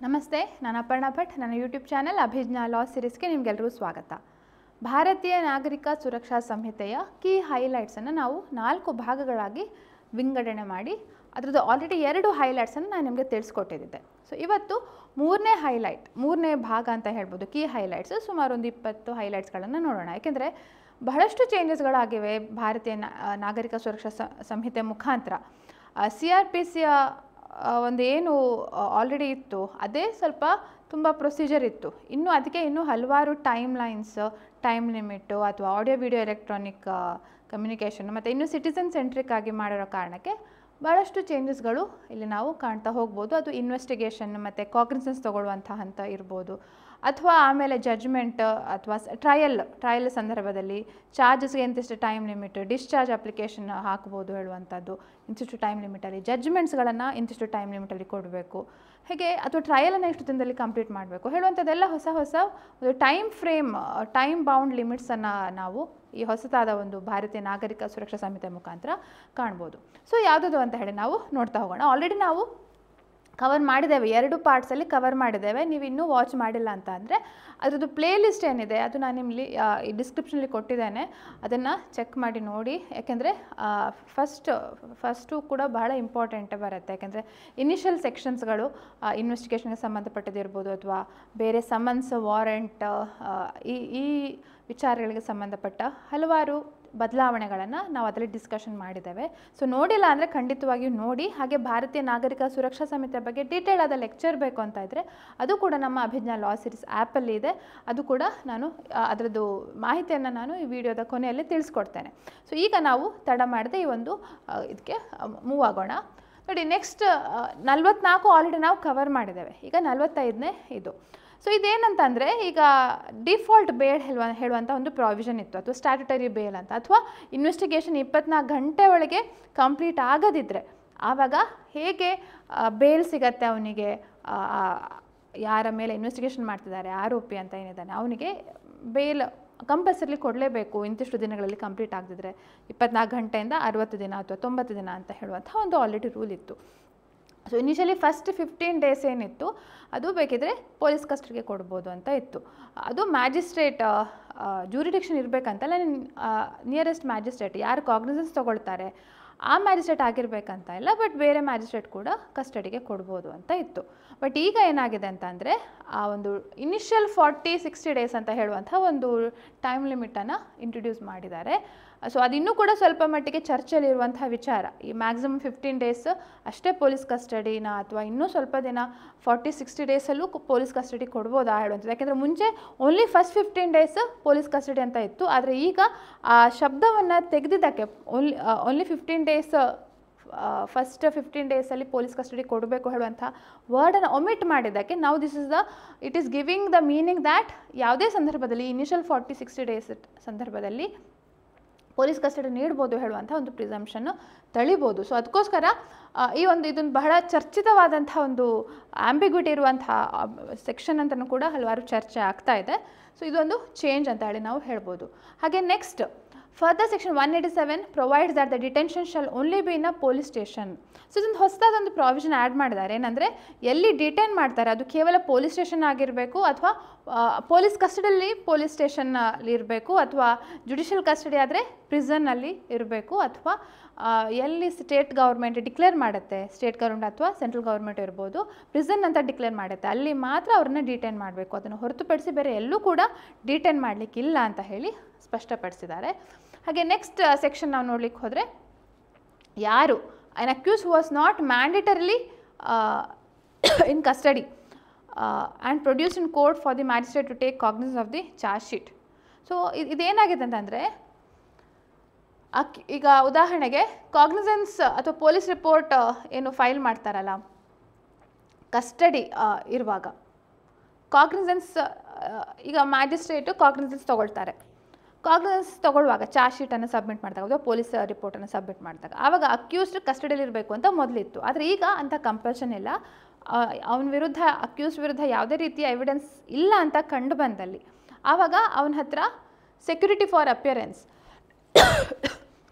ನಮಸ್ತೆ, ನಾನು ಅಪರ್ಣಾ ಭಟ್. ನನ್ನ ಯೂಟ್ಯೂಬ್ ಚಾನೆಲ್ ಅಭಿಜ್ಞಾ ಲಾ ಸೀರೀಸ್ಗೆ ನಿಮಗೆಲ್ಲರೂ ಸ್ವಾಗತ. ಭಾರತೀಯ ನಾಗರಿಕ ಸುರಕ್ಷಾ ಸಂಹಿತೆಯ ಕೀ ಹೈಲೈಟ್ಸನ್ನು ನಾವು 4 ಭಾಗಗಳಾಗಿ ವಿಂಗಡಣೆ ಮಾಡಿ ಅದರದ್ದು ಆಲ್ರೆಡಿ 2 ಹೈಲೈಟ್ಸನ್ನು ನಾನು ನಿಮಗೆ ತಿಳಿಸ್ಕೊಟ್ಟಿದ್ದೆ. ಸೊ ಇವತ್ತು ಮೂರನೇ ಭಾಗ ಅಂತ ಹೇಳ್ಬೋದು, ಕೀ ಹೈಲೈಟ್ಸ್. ಸುಮಾರು ಒಂದು 20 ಹೈಲೈಟ್ಸ್ಗಳನ್ನು ನೋಡೋಣ. ಯಾಕೆಂದರೆ ಬಹಳಷ್ಟು ಚೇಂಜಸ್ಗಳಾಗಿವೆ ಭಾರತೀಯ ನಾಗರಿಕ ಸುರಕ್ಷಾ ಸಂಹಿತೆ ಮುಖಾಂತರ. CRPCಯ ಒಂದು ಏನು ಆಲ್ರೆಡಿ ಇತ್ತು ಅದೇ ಸ್ವಲ್ಪ ತುಂಬ ಪ್ರೊಸೀಜರ್ ಇತ್ತು. ಅದಕ್ಕೆ ಇನ್ನೂ ಹಲವಾರು ಟೈಮ್ ಲಿಮಿಟು ಅಥವಾ ಆಡಿಯೋ ವಿಡಿಯೋ ಎಲೆಕ್ಟ್ರಾನಿಕ್ ಕಮ್ಯುನಿಕೇಷನ್ ಮತ್ತು ಇನ್ನೂ ಸಿಟಿಸನ್ ಸೆಂಟ್ರಿಕ್ ಆಗಿ ಮಾಡಿರೋ ಕಾರಣಕ್ಕೆ ಭಾಳಷ್ಟು ಚೇಂಜಸ್ಗಳು ಇಲ್ಲಿ ನಾವು ಕಾಣ್ತಾ ಹೋಗ್ಬೋದು. ಅದು ಇನ್ವೆಸ್ಟಿಗೇಷನ್ ಮತ್ತು ಕಾಗ್ನಿಸೆನ್ಸ್ ತೊಗೊಳ್ಳುವಂಥ ಹಂತ ಇರ್ಬೋದು, ಅಥವಾ ಆಮೇಲೆ ಜಡ್ಜ್ಮೆಂಟ್ ಅಥವಾ ಟ್ರಯಲ್ ಸಂದರ್ಭದಲ್ಲಿ ಚಾರ್ಜಸ್ಗೆ ಇಂತಿಷ್ಟು ಟೈಮ್ ಲಿಮಿಟ್, ಡಿಸ್ಚಾರ್ಜ್ ಅಪ್ಲಿಕೇಶನ್ ಹಾಕ್ಬೋದು ಹೇಳುವಂಥದ್ದು, ಇಂತಿಷ್ಟು ಟೈಮ್ ಲಿಮಿಟಲ್ಲಿ, ಜಡ್ಜ್ಮೆಂಟ್ಸ್ಗಳನ್ನು ಇಂತಿಷ್ಟು ಟೈಮ್ ಲಿಮಿಟಲ್ಲಿ ಕೊಡಬೇಕು, ಹೇಗೆ ಅಥವಾ ಟ್ರಯಲನ್ನು ಇಷ್ಟು ದಿನದಲ್ಲಿ ಕಂಪ್ಲೀಟ್ ಮಾಡಬೇಕು ಹೇಳುವಂಥದ್ದೆಲ್ಲ ಹೊಸ ಒಂದು ಟೈಮ್ ಬೌಂಡ್ ಲಿಮಿಟ್ಸನ್ನು ನಾವು ಈ ಹೊಸತಾದ ಒಂದು ಭಾರತೀಯ ನಾಗರಿಕ ಸುರಕ್ಷಾ ಸಂಹಿತೆ ಮುಖಾಂತರ ಕಾಣ್ಬೋದು. ಸೊ ಯಾವುದದು ಅಂತ ಹೇಳಿ ನಾವು ನೋಡ್ತಾ ಹೋಗೋಣ. ಆಲ್ರೆಡಿ ನಾವು ಕವರ್ ಮಾಡಿದ್ದೇವೆ, 2 ಪಾರ್ಟ್ಸಲ್ಲಿ ಕವರ್ ಮಾಡಿದ್ದೇವೆ. ನೀವು ಇನ್ನೂ ವಾಚ್ ಮಾಡಿಲ್ಲ ಅಂತ ಅಂದರೆ ಅದರದ್ದು ಪ್ಲೇ ಲಿಸ್ಟ್ ಏನಿದೆ ಅದು ನಾನು ನಿಮ್ಮಲ್ಲಿ ಈ ಡಿಸ್ಕ್ರಿಪ್ಷನಲ್ಲಿ ಕೊಟ್ಟಿದ್ದೇನೆ, ಅದನ್ನು ಚೆಕ್ ಮಾಡಿ ನೋಡಿ. ಯಾಕೆಂದರೆ ಫಸ್ಟು ಕೂಡ ಬಹಳ ಇಂಪಾರ್ಟೆಂಟ್ ಬರುತ್ತೆ. ಯಾಕೆಂದರೆ ಇನಿಷಿಯಲ್ ಸೆಕ್ಷನ್ಸ್ಗಳು ಇನ್ವೆಸ್ಟಿಗೇಷನ್ಗೆ ಸಂಬಂಧಪಟ್ಟದಿರ್ಬೋದು ಅಥವಾ ಬೇರೆ ಸಮನ್ಸ್, ವಾರೆಂಟ್, ಈ ವಿಚಾರಗಳಿಗೆ ಸಂಬಂಧಪಟ್ಟ ಹಲವಾರು ಬದಲಾವಣೆಗಳನ್ನು ನಾವು ಅದರಲ್ಲಿ ಡಿಸ್ಕಷನ್ ಮಾಡಿದ್ದೇವೆ. ಸೊ ನೋಡಿಲ್ಲ ಅಂದರೆ ಖಂಡಿತವಾಗಿಯೂ ನೋಡಿ. ಹಾಗೆ ಭಾರತೀಯ ನಾಗರಿಕ ಸುರಕ್ಷಾ ಸಂಹಿತೆ ಬಗ್ಗೆ ಡೀಟೇಲ್ ಆದ ಲೆಕ್ಚರ್ ಬೇಕು ಅಂತ ಇದ್ದರೆ ಅದು ಕೂಡ ನಮ್ಮ ಅಭಿಜ್ಞಾ ಲಾ ಸೀರೀಸ್ ಆ್ಯಪಲ್ಲಿ ಇದೆ. ಅದು ಕೂಡ ನಾನು ಅದರದ್ದು ಮಾಹಿತಿಯನ್ನು ನಾನು ಈ ವಿಡಿಯೋದ ಕೊನೆಯಲ್ಲಿ ತಿಳಿಸ್ಕೊಡ್ತೇನೆ. ಸೊ ಈಗ ನಾವು ತಡ ಮಾಡದೆ ಈ ಒಂದು ಇದಕ್ಕೆ ಮೂವ್ ಆಗೋಣ. ನೋಡಿ, ನೆಕ್ಸ್ಟ್ 44 ಆಲ್ರೆಡಿ ನಾವು ಕವರ್ ಮಾಡಿದ್ದೇವೆ. ಈಗ 45ನೇ ಇದು. ಸೊ ಇದೇನಂತಂದರೆ, ಈಗ ಡಿಫಾಲ್ಟ್ ಬೇಲ್ ಹೇಳುವಂಥ ಒಂದು ಪ್ರಾವಿಷನ್ ಇತ್ತು, ಅಥವಾ ಸ್ಟ್ಯಾಟ್ಯುಟರಿ ಬೇಲ್ ಅಂತ, ಅಥವಾ ಇನ್ವೆಸ್ಟಿಗೇಷನ್ 24 ಗಂಟೆ ಒಳಗೆ ಕಂಪ್ಲೀಟ್ ಆಗದಿದ್ದರೆ ಆವಾಗ ಹೇಗೆ ಬೇಲ್ ಸಿಗತ್ತೆ ಅವನಿಗೆ, ಯಾರ ಮೇಲೆ ಇನ್ವೆಸ್ಟಿಗೇಷನ್ ಮಾಡ್ತಿದ್ದಾರೆ ಆರೋಪಿ ಅಂತ ಏನಿದ್ದಾನೆ ಅವನಿಗೆ ಬೇಲ್ ಕಂಪಲ್ಸರಿ ಕೊಡಲೇಬೇಕು ಇಂತಿಷ್ಟು ದಿನಗಳಲ್ಲಿ ಕಂಪ್ಲೀಟ್ ಆಗದಿದ್ದರೆ, 24 ಗಂಟೆಯಿಂದ 60 ದಿನ ಅಥವಾ 90 ದಿನ ಅಂತ ಹೇಳುವಂಥ ಒಂದು ಆಲ್ರೆಡಿ ರೂಲ್ ಇತ್ತು. ಸೊ ಇನಿಷಿಯಲಿ ಫಸ್ಟ್ 15 ಡೇಸ್ ಏನಿತ್ತು ಅದು ಬೇಕಿದ್ರೆ ಪೊಲೀಸ್ ಕಸ್ಟಡಿಗೆ ಕೊಡ್ಬೋದು ಅಂತ ಇತ್ತು. ಅದು ಮ್ಯಾಜಿಸ್ಟ್ರೇಟ್ ಜೂರಿಡಿಕ್ಷನ್ ಇರಬೇಕಂತಲ್ಲ, ನಿಯರೆಸ್ಟ್ ಮ್ಯಾಜಿಸ್ಟ್ರೇಟ್ ಯಾರು ಕಾಗ್ನಿಸೆನ್ಸ್ ತೊಗೊಳ್ತಾರೆ ಆ ಮ್ಯಾಜಿಸ್ಟ್ರೇಟ್ ಆಗಿರಬೇಕಂತ ಇಲ್ಲ, ಬಟ್ ಬೇರೆ ಮ್ಯಾಜಿಸ್ಟ್ರೇಟ್ ಕೂಡ ಕಸ್ಟಡಿಗೆ ಕೊಡ್ಬೋದು ಅಂತ ಇತ್ತು. ಬಟ್ ಈಗ ಏನಾಗಿದೆ ಅಂತಂದರೆ, ಆ ಒಂದು ಇನಿಷಿಯಲ್ 40-60 ಡೇಸ್ ಅಂತ ಹೇಳುವಂಥ ಒಂದು ಟೈಮ್ ಲಿಮಿಟನ್ನು ಇಂಟ್ರೊಡ್ಯೂಸ್ ಮಾಡಿದ್ದಾರೆ. ಸೊ ಅದಿನ್ನೂ ಕೂಡ ಸ್ವಲ್ಪ ಮಟ್ಟಿಗೆ ಚರ್ಚೆಯಲ್ಲಿರುವಂಥ ವಿಚಾರ. ಈ ಮ್ಯಾಕ್ಸಿಮಮ್ 15 ಡೇಸ್ ಅಷ್ಟೇ ಪೊಲೀಸ್ ಕಸ್ಟಡಿನ, ಅಥವಾ ಇನ್ನೂ ಸ್ವಲ್ಪ ದಿನ 40-60 ಡೇಸಲ್ಲೂ ಪೊಲೀಸ್ ಕಸ್ಟಡಿ ಕೊಡ್ಬೋದಾ ಹೇಳುವಂಥದ್ದು. ಯಾಕೆಂದರೆ ಮುಂಚೆ only first 15 days police custody ಅಂತ ಇತ್ತು. ಆದರೆ ಈಗ ಆ ಶಬ್ದವನ್ನು ತೆಗೆದಿದ್ದಕ್ಕೆ ಓನ್ಲಿ 15 ಡೇಸ್, ಫಸ್ಟ್ 15 ಡೇಸಲ್ಲಿ ಪೊಲೀಸ್ ಕಸ್ಟಡಿ ಕೊಡಬೇಕು ಹೇಳುವಂಥ ವರ್ಡನ್ನು ಒಮಿಟ್ ಮಾಡಿದ್ದಕ್ಕೆ ನಾವು it is giving the meaning that ಯಾವುದೇ ಸಂದರ್ಭದಲ್ಲಿ ಇನಿಷಿಯಲ್ 40-60 ಡೇಸ್ ಸಂದರ್ಭದಲ್ಲಿ ಪೊಲೀಸ್ ಕಸ್ಟಡಿ ನೀಡ್ಬೋದು ಹೇಳುವಂಥ ಒಂದು ಪ್ರಿಸಂಪ್ಷನ್ನು ತಳಿಬೋದು. ಸೊ ಅದಕ್ಕೋಸ್ಕರ ಇದೊಂದು ಬಹಳ ಚರ್ಚಿತವಾದಂಥ ಒಂದು ಆಂಬಿಗ್ವಿಟಿ ಇರುವಂಥ ಸೆಕ್ಷನ್ ಅಂತಲೂ ಕೂಡ ಹಲವಾರು ಚರ್ಚೆ ಆಗ್ತಾ ಇದೆ. ಸೊ ಇದೊಂದು ಚೇಂಜ್ ಅಂತ ಹೇಳಿ ನಾವು ಹೇಳ್ಬೋದು. ಹಾಗೆ next further section 187 provides that the detention shall only be in a police station. So ಇದೊಂದು ಹೊಸದಾದೊಂದು ಪ್ರಾವಿಷನ್ ಆ್ಯಡ್ ಮಾಡಿದ್ದಾರೆ. ಏನಂದರೆ, ಎಲ್ಲಿ ಡಿಟೈನ್ ಮಾಡ್ತಾರೆ ಅದು ಕೇವಲ ಪೊಲೀಸ್ ಸ್ಟೇಷನ್ ಆಗಿರಬೇಕು, ಅಥವಾ ಪೊಲೀಸ್ ಕಸ್ಟಡಿಯಲ್ಲಿ ಪೊಲೀಸ್ ಸ್ಟೇಷನ್ನಲ್ಲಿ ಇರಬೇಕು, ಅಥವಾ ಜುಡಿಷಿಯಲ್ ಕಸ್ಟಡಿ ಆದರೆ ಪ್ರಿಸನ್ನಲ್ಲಿ ಇರಬೇಕು, ಅಥವಾ ಎಲ್ಲಿ ಸ್ಟೇಟ್ ಗೌರ್ಮೆಂಟ್ ಡಿಕ್ಲೇರ್ ಮಾಡುತ್ತೆ, ಸ್ಟೇಟ್ ಗೌರ್ಮೆಂಟ್ ಅಥವಾ ಸೆಂಟ್ರಲ್ ಗೌರ್ಮೆಂಟ್ ಇರ್ಬೋದು, ಪ್ರಿಸನ್ ಅಂತ ಡಿಕ್ಲೇರ್ ಮಾಡುತ್ತೆ, ಅಲ್ಲಿ ಮಾತ್ರ ಅವ್ರನ್ನ ಡಿಟೈನ್ ಮಾಡಬೇಕು. ಅದನ್ನು ಹೊರತುಪಡಿಸಿ ಬೇರೆ ಎಲ್ಲೂ ಕೂಡ ಡಿಟೈನ್ ಮಾಡಲಿಕ್ಕಿಲ್ಲ ಅಂತ ಹೇಳಿ ಸ್ಪಷ್ಟಪಡಿಸಿದ್ದಾರೆ. ಹಾಗೆ ನೆಕ್ಸ್ಟ್ ಸೆಕ್ಷನ್ ನಾವು ನೋಡ್ಲಿಕ್ಕೆ ಹೋದರೆ, ಯಾರು an accused who was not mandatorily in custody and produced in court for the magistrate to take cognizance of the charge sheet. So ಇದೇನಾಗಿದೆ ಅಂತಂದರೆ, ಈಗ ಉದಾಹರಣೆಗೆ ಕಾಗ್ನಿಸೆನ್ಸ್ ಅಥವಾ ಪೊಲೀಸ್ ರಿಪೋರ್ಟ್ ಏನು ಫೈಲ್ ಮಾಡ್ತಾರಲ್ಲ ಕಸ್ಟಡಿ ಇರುವಾಗ, ಕಾಗ್ನಿಸೆನ್ಸ್ ಈಗ ಮ್ಯಾಜಿಸ್ಟ್ರೇಟು ಕಾಗ್ನಿಸೆನ್ಸ್ ತೊಗೊಳ್ತಾರೆ. ಕಾಗ್ನಿಸೆನ್ಸ್ ತೊಗೊಳ್ಳುವಾಗ ಚಾರ್ಜ್ ಶೀಟನ್ನು ಸಬ್ಮಿಟ್ ಮಾಡಿದಾಗ ಅಥವಾ ಪೊಲೀಸ್ ರಿಪೋರ್ಟನ್ನು ಸಬ್ಮಿಟ್ ಮಾಡಿದಾಗ ಆವಾಗ ಅಕ್ಯೂಸ್ಡ್ ಕಸ್ಟಡಿಯಲ್ಲಿ ಇರಬೇಕು ಅಂತ ಮೊದಲಿತ್ತು. ಆದರೆ ಈಗ ಅಂಥ ಕಂಪಲ್ಷನ್ ಇಲ್ಲ. ಅವನ ವಿರುದ್ಧ, ಅಕ್ಯೂಸ್ ವಿರುದ್ಧ ಯಾವುದೇ ರೀತಿಯ ಎವಿಡೆನ್ಸ್ ಇಲ್ಲ ಅಂತ ಕಂಡು ಬಂದಲ್ಲಿ ಆವಾಗ ಅವನ ಹತ್ರ security for appearance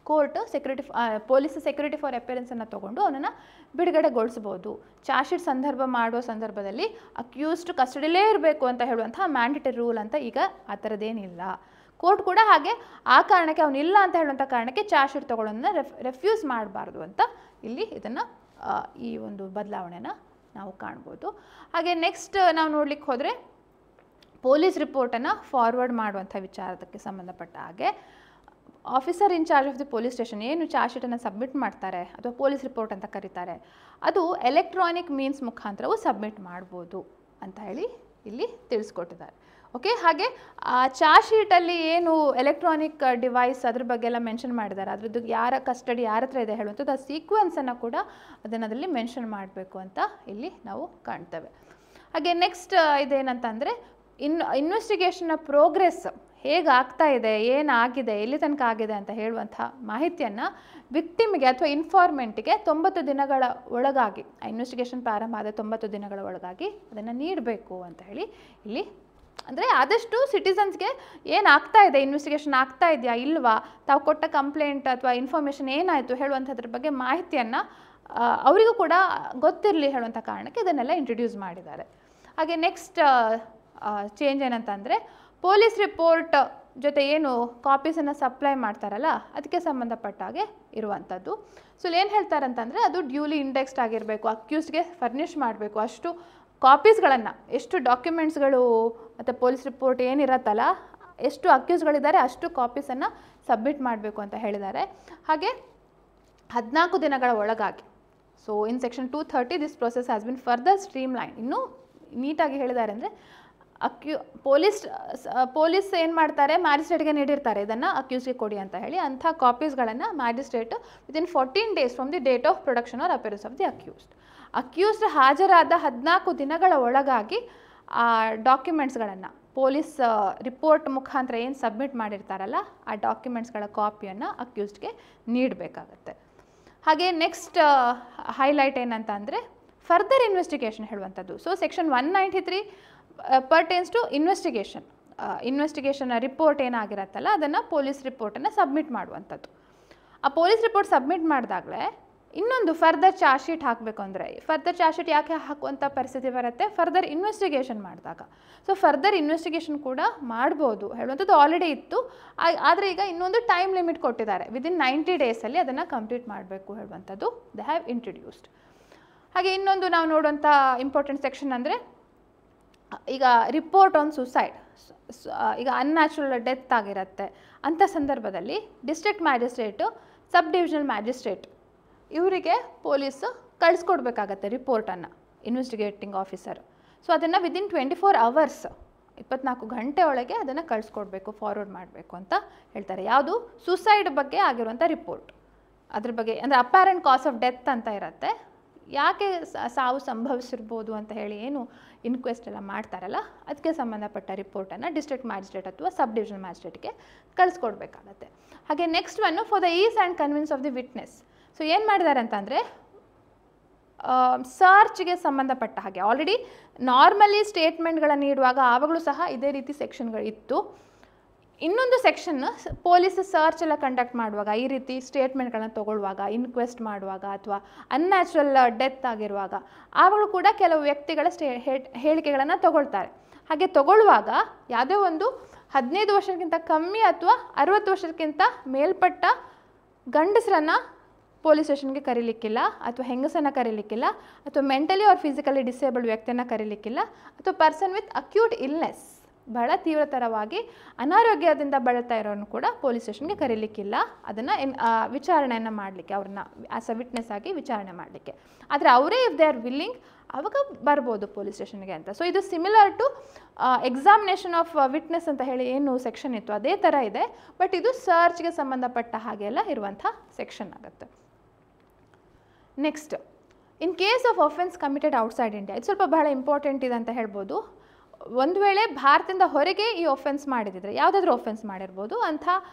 court police security for ಅಪಿಯರೆನ್ಸನ್ನು ತೊಗೊಂಡು ಅವನನ್ನು ಬಿಡುಗಡೆಗೊಳಿಸ್ಬೋದು. ಚಾರ್ಜ್ ಶೀಟ್ ಮಾಡುವ ಸಂದರ್ಭದಲ್ಲಿ ಅಕ್ಯೂಸ್ಡ್ ಕಸ್ಟಡಿಯಲ್ಲೇ ಇರಬೇಕು ಅಂತ ಹೇಳುವಂತಹ ಮ್ಯಾಂಡೇಟರಿ ರೂಲ್ ಅಂತ ಈಗ ಆ ಥರದ್ದೇನಿಲ್ಲ. ಕೋರ್ಟ್ ಕೂಡ ಹಾಗೆ ಆ ಕಾರಣಕ್ಕೆ ಅವನಿಲ್ಲ ಅಂತ ಹೇಳುವಂಥ ಕಾರಣಕ್ಕೆ ಚಾರ್ಜ್ ಶೀಟ್ ತೊಗೊಳ್ಳೋದನ್ನ ರೆಫ್ಯೂಸ್ ಮಾಡಬಾರ್ದು ಅಂತ ಇಲ್ಲಿ ಇದನ್ನು ಈ ಒಂದು ಬದಲಾವಣೆನ ನಾವು ಕಾಣ್ಬೋದು. ಹಾಗೆ ನೆಕ್ಸ್ಟ್ ನಾವು ನೋಡ್ಲಿಕ್ಕೆ ಹೋದರೆ ಪೊಲೀಸ್ ರಿಪೋರ್ಟನ್ನು ಫಾರ್ವರ್ಡ್ ಮಾಡುವಂಥ ವಿಚಾರಕ್ಕೆ ಸಂಬಂಧಪಟ್ಟ ಹಾಗೆ officer in charge of the police station ಏನು ಚಾರ್ಜ್ ಶೀಟನ್ನು ಸಬ್ಮಿಟ್ ಮಾಡ್ತಾರೆ ಅಥವಾ ಪೊಲೀಸ್ ರಿಪೋರ್ಟ್ ಅಂತ ಕರೀತಾರೆ, ಅದು ಎಲೆಕ್ಟ್ರಾನಿಕ್ ಮೀನ್ಸ್ ಮುಖಾಂತರವೂ ಸಬ್ಮಿಟ್ ಮಾಡ್ಬೋದು ಅಂತ ಹೇಳಿ ಇಲ್ಲಿ ತಿಳಿಸ್ಕೊಟ್ಟಿದ್ದಾರೆ. ಓಕೆ, ಹಾಗೆ ಚಾರ್ಜ್ ಶೀಟಲ್ಲಿ ಏನು ಎಲೆಕ್ಟ್ರಾನಿಕ್ ಡಿವೈಸ್ ಅದ್ರ ಬಗ್ಗೆ ಎಲ್ಲ ಮೆನ್ಷನ್ ಮಾಡಿದ್ದಾರೆ, ಅದ್ರದ್ದು ಯಾರ ಕಸ್ಟಡಿ ಯಾರ ಹತ್ರ ಇದೆ ಹೇಳುವಂಥದ್ದು ಆ ಸೀಕ್ವೆನ್ಸನ್ನು ಕೂಡ ಅದರಲ್ಲಿ ಮೆನ್ಷನ್ ಮಾಡಬೇಕು ಅಂತ ಇಲ್ಲಿ ನಾವು ಕಾಣ್ತೇವೆ. ಹಾಗೆ ನೆಕ್ಸ್ಟ್ ಇದೇನಂತಂದರೆ ಇನ್ವೆಸ್ಟಿಗೇಷನ್ನ ಪ್ರೋಗ್ರೆಸ್ ಹೇಗೆ ಆಗ್ತಾ ಇದೆ, ಏನಾಗಿದೆ, ಎಲ್ಲಿ ತನಕ ಆಗಿದೆ ಅಂತ ಹೇಳುವಂಥ ಮಾಹಿತಿಯನ್ನು ವಿಕ್ಟಿಮ್ಗೆ ಅಥವಾ ಇನ್ಫಾರ್ಮೆಂಟ್ಗೆ 90 ದಿನಗಳ ಒಳಗಾಗಿ, ಇನ್ವೆಸ್ಟಿಗೇಷನ್ ಪ್ರಾರಂಭ ಆದ 90 ದಿನಗಳ ಒಳಗಾಗಿ ಅದನ್ನು ನೀಡಬೇಕು ಅಂತ ಹೇಳಿ ಇಲ್ಲಿ, ಅಂದರೆ ಆದಷ್ಟು ಸಿಟಿಸನ್ಸ್ಗೆ ಏನಾಗ್ತಾ ಇದೆ, ಇನ್ವೆಸ್ಟಿಗೇಷನ್ ಆಗ್ತಾ ಇದೆಯಾ ಇಲ್ವಾ, ತಾವು ಕೊಟ್ಟ ಕಂಪ್ಲೇಂಟ್ ಅಥವಾ ಇನ್ಫಾರ್ಮೇಷನ್ ಏನಾಯಿತು ಹೇಳುವಂಥದ್ರ ಬಗ್ಗೆ ಮಾಹಿತಿಯನ್ನು ಅವರಿಗೂ ಕೂಡ ಗೊತ್ತಿರಲಿ ಹೇಳುವಂಥ ಕಾರಣಕ್ಕೆ ಇದನ್ನೆಲ್ಲ ಇಂಟ್ರೊಡ್ಯೂಸ್ ಮಾಡಿದ್ದಾರೆ. ಹಾಗೆ ನೆಕ್ಸ್ಟ್ ಚೇಂಜ್ ಏನಂತಂದರೆ ಪೊಲೀಸ್ ರಿಪೋರ್ಟ್ ಜೊತೆ ಏನು ಕಾಪೀಸನ್ನು ಸಪ್ಲೈ ಮಾಡ್ತಾರಲ್ಲ ಅದಕ್ಕೆ ಸಂಬಂಧಪಟ್ಟ ಹಾಗೆ ಇರುವಂಥದ್ದು. ಸೊ ಏನು ಹೇಳ್ತಾರೆ ಅಂತಂದರೆ ಅದು ಡ್ಯೂಲಿ ಇಂಡೆಕ್ಸ್ಡ್ ಆಗಿರಬೇಕು, ಅಕ್ಯೂಸ್ಡ್ಗೆ ಫರ್ನಿಷ್ ಮಾಡಬೇಕು, ಅಷ್ಟು ಕಾಪೀಸ್ಗಳನ್ನು, ಎಷ್ಟು ಡಾಕ್ಯುಮೆಂಟ್ಸ್ಗಳು ಮತ್ತು ಪೊಲೀಸ್ ರಿಪೋರ್ಟ್ ಏನಿರತ್ತಲ್ಲ ಎಷ್ಟು ಅಕ್ಯೂಸ್ಗಳಿದ್ದಾರೆ ಅಷ್ಟು ಕಾಪೀಸನ್ನು ಸಬ್ಮಿಟ್ ಮಾಡಬೇಕು ಅಂತ ಹೇಳಿದ್ದಾರೆ. ಹಾಗೆ 14 ದಿನಗಳ ಒಳಗಾಗಿ, so in section 230 this process has been further stream line. ಇನ್ನೂ ನೀಟಾಗಿ ಹೇಳಿದ್ದಾರೆ ಅಂದರೆ ಪೊಲೀಸ್ ಏನು ಮಾಡ್ತಾರೆ, ಮ್ಯಾಜಿಸ್ಟ್ರೇಟ್ಗೆ ನೀಡಿರ್ತಾರೆ ಇದನ್ನು ಅಕ್ಯೂಸ್ಗೆ ಕೊಡಿ ಅಂತ ಹೇಳಿ, ಅಂಥ ಕಾಪೀಸ್ಗಳನ್ನು magistrate within 14 days from the date of production or appearance of the accused ಹಾಜರಾದ 14 ದಿನಗಳ ಒಳಗಾಗಿ ಆ ಡಾಕ್ಯುಮೆಂಟ್ಸ್ಗಳನ್ನು ಪೊಲೀಸ್ ರಿಪೋರ್ಟ್ ಮುಖಾಂತರ ಏನು ಸಬ್ಮಿಟ್ ಮಾಡಿರ್ತಾರಲ್ಲ ಆ ಡಾಕ್ಯುಮೆಂಟ್ಸ್ಗಳ ಕಾಪಿಯನ್ನು ಅಕ್ಯೂಸ್ಡ್ಗೆ ನೀಡಬೇಕಾಗತ್ತೆ. ಹಾಗೆ ನೆಕ್ಸ್ಟ್ ಹೈಲೈಟ್ ಏನಂತ ಅಂದರೆ ಫರ್ದರ್ ಇನ್ವೆಸ್ಟಿಗೇಷನ್ ಹೇಳುವಂಥದ್ದು. So section 193 pertains to investigation report ಏನಾಗಿರತ್ತಲ್ಲ ಅದನ್ನು ಪೊಲೀಸ್ ರಿಪೋರ್ಟನ್ನು ಸಬ್ಮಿಟ್ ಮಾಡುವಂಥದ್ದು. ಆ ಪೊಲೀಸ್ ರಿಪೋರ್ಟ್ ಸಬ್ಮಿಟ್ ಮಾಡಿದಾಗಲೇ ಇನ್ನೊಂದು ಫರ್ದರ್ ಚಾರ್ಜ್ ಶೀಟ್ ಹಾಕಬೇಕು ಅಂದರೆ, ಫರ್ದರ್ ಚಾರ್ಜ್ ಶೀಟ್ ಯಾಕೆ ಹಾಕುವಂಥ ಪರಿಸ್ಥಿತಿ ಬರುತ್ತೆ, ಫರ್ದರ್ ಇನ್ವೆಸ್ಟಿಗೇಷನ್ ಮಾಡಿದಾಗ. ಸೊ ಫರ್ದರ್ ಇನ್ವೆಸ್ಟಿಗೇಷನ್ ಕೂಡ ಮಾಡ್ಬೋದು ಹೇಳುವಂಥದ್ದು ಆಲ್ರೆಡಿ ಇತ್ತು, ಆದರೆ ಈಗ ಇನ್ನೊಂದು ಟೈಮ್ ಲಿಮಿಟ್ ಕೊಟ್ಟಿದ್ದಾರೆ, ವಿದಿನ್ 90 ಡೇಸಲ್ಲಿ ಅದನ್ನು ಕಂಪ್ಲೀಟ್ ಮಾಡಬೇಕು ಹೇಳುವಂಥದ್ದು ದೇ ಹ್ಯಾವ್ ಇಂಟ್ರೊಡ್ಯೂಸ್ಡ್. ಹಾಗೆ ಇನ್ನೊಂದು ನಾವು ನೋಡುವಂಥ ಇಂಪಾರ್ಟೆಂಟ್ ಸೆಕ್ಷನ್ ಅಂದರೆ ಈಗ ರಿಪೋರ್ಟ್ ಆನ್ ಸುಸೈಡ್, ಈಗ ಅನ್ಯಾಚುರಲ್ ಡೆತ್ ಆಗಿರುತ್ತೆ ಅಂಥ ಸಂದರ್ಭದಲ್ಲಿ ಡಿಸ್ಟ್ರಿಕ್ಟ್ ಮ್ಯಾಜಿಸ್ಟ್ರೇಟು, ಸಬ್ ಡಿವಿಷನಲ್ ಮ್ಯಾಜಿಸ್ಟ್ರೇಟ್ ಇವರಿಗೆ ಪೊಲೀಸು ಕಳಿಸ್ಕೊಡ್ಬೇಕಾಗತ್ತೆ ರಿಪೋರ್ಟನ್ನು, ಇನ್ವೆಸ್ಟಿಗೇಟಿಂಗ್ ಆಫೀಸರ್. ಸೊ ಅದನ್ನು ವಿದಿನ್ 24 ಅವರ್ಸ್ 24 ಗಂಟೆ ಒಳಗೆ ಅದನ್ನು ಕಳಿಸ್ಕೊಡ್ಬೇಕು, ಫಾರ್ವರ್ಡ್ ಮಾಡಬೇಕು ಅಂತ ಹೇಳ್ತಾರೆ. ಯಾವುದು ಸುಸೈಡ್ ಬಗ್ಗೆ ಆಗಿರುವಂಥ ರಿಪೋರ್ಟ್, ಅದ್ರ ಬಗ್ಗೆ ಅಂದರೆ ಅಪ್ಯಾರೆಂಟ್ ಕಾಸ್ ಆಫ್ ಡೆತ್ ಅಂತ ಇರುತ್ತೆ, ಯಾಕೆ ಸಾವು ಸಂಭವಿಸಿರ್ಬೋದು ಅಂತ ಹೇಳಿ ಏನು ಇನ್ಕ್ವೆಸ್ಟ್ ಎಲ್ಲ ಮಾಡ್ತಾರಲ್ಲ ಅದಕ್ಕೆ ಸಂಬಂಧಪಟ್ಟ ರಿಪೋರ್ಟನ್ನು ಡಿಸ್ಟ್ರಿಕ್ಟ್ ಮ್ಯಾಜಿಸ್ಟ್ರೇಟ್ ಅಥವಾ ಸಬ್ ಡಿವಿಷನಲ್ ಮ್ಯಾಜಿಸ್ಟ್ರೇಟ್ಗೆ ಕಳಿಸ್ಕೊಡ್ಬೇಕಾಗತ್ತೆ. ಹಾಗೆ next one for the is and convince of the witness. So ಏನು ಮಾಡಿದ್ದಾರೆ ಅಂತಂದರೆ ಸರ್ಚ್ಗೆ ಸಂಬಂಧಪಟ್ಟ ಹಾಗೆ ಆಲ್ರೆಡಿ ನಾರ್ಮಲಿ ಸ್ಟೇಟ್ಮೆಂಟ್ಗಳನ್ನು ನೀಡುವಾಗ ಆವಾಗಲೂ ಸಹ ಇದೇ ರೀತಿ ಸೆಕ್ಷನ್ಗಳಿತ್ತು. ಇನ್ನೊಂದು ಸೆಕ್ಷನ್ ಪೊಲೀಸ್ ಸರ್ಚ್ ಎಲ್ಲ ಕಂಡಕ್ಟ್ ಮಾಡುವಾಗ, ಈ ರೀತಿ ಸ್ಟೇಟ್ಮೆಂಟ್ಗಳನ್ನ ತೊಗೊಳ್ಳುವಾಗ, ಇನ್ಕ್ವೆಸ್ಟ್ ಮಾಡುವಾಗ ಅಥವಾ ಅನ್ಯಾಚುರಲ್ ಡೆತ್ ಆಗಿರುವಾಗ ಆವಾಗಲೂ ಕೂಡ ಕೆಲವು ವ್ಯಕ್ತಿಗಳ ಹೇಳಿಕೆಗಳನ್ನು ತಗೊಳ್ತಾರೆ. ಹಾಗೆ ತಗೊಳ್ಳುವಾಗ ಯಾವುದೇ ಒಂದು 15 ವರ್ಷಕ್ಕಿಂತ ಕಮ್ಮಿ ಅಥವಾ 60 ವರ್ಷಕ್ಕಿಂತ ಮೇಲ್ಪಟ್ಟ ಗಂಡಸರನ್ನು ಪೊಲೀಸ್ ಸ್ಟೇಷನ್ಗೆ ಕರೀಲಿಕ್ಕಿಲ್ಲ, ಅಥವಾ ಹೆಂಗಸನ್ನು ಕರೀಲಿಕ್ಕಿಲ್ಲ, ಅಥವಾ ಮೆಂಟಲಿ ಆರ್ ಫಿಸಿಕಲಿ ಡಿಸೇಬಲ್ಡ್ ವ್ಯಕ್ತಿಯನ್ನು ಕರೀಲಿಕ್ಕಿಲ್ಲ, ಅಥವಾ ಪರ್ಸನ್ ವಿತ್ ಅಕ್ಯೂಟ್ ಇಲ್ನೆಸ್, ಬಹಳ ತೀವ್ರತರವಾಗಿ ಅನಾರೋಗ್ಯದಿಂದ ಬಳಲ್ತಾ ಇರೋನು ಕೂಡ ಪೊಲೀಸ್ ಸ್ಟೇಷನ್ಗೆ ಕರೀಲಿಕ್ಕಿಲ್ಲ, ಅದನ್ನು ವಿಚಾರಣೆಯನ್ನು ಮಾಡಲಿಕ್ಕೆ, ಅವ್ರನ್ನ ಆ್ಯಸ್ ಅ ವಿಟ್ನೆಸ್ ಆಗಿ ವಿಚಾರಣೆ ಮಾಡಲಿಕ್ಕೆ. ಆದರೆ ಅವರೇ ಇಫ್ ದೇ ಆರ್ ವಿಲ್ಲಿಂಗ್ ಆವಾಗ ಬರ್ಬೋದು ಪೊಲೀಸ್ ಸ್ಟೇಷನ್ಗೆ ಅಂತ. ಸೊ ಇದು similar to examination of witness ಅಂತ ಹೇಳಿ ಏನು ಸೆಕ್ಷನ್ ಇತ್ತು ಅದೇ ಥರ ಇದೆ, ಬಟ್ ಇದು ಸರ್ಚ್ಗೆ ಸಂಬಂಧಪಟ್ಟ ಹಾಗೆಲ್ಲ ಇರುವಂಥ ಸೆಕ್ಷನ್ ಆಗುತ್ತೆ. Next, in case of offence committed outside India, ಇದು ಸ್ವಲ್ಪ ಬಹಳ ಇಂಪಾರ್ಟೆಂಟ್ ಇದೆ ಅಂತ ಹೇಳ್ಬೋದು. ಒಂದು ವೇಳೆ ಭಾರತದಿಂದ ಹೊರಗೆ ಈ ಒಫೆನ್ಸ್ ಮಾಡಿದಿದ್ರೆ, ಯಾವುದಾದ್ರೂ ಒಫೆನ್ಸ್ ಮಾಡಿರ್ಬೋದು, ಅಂಥ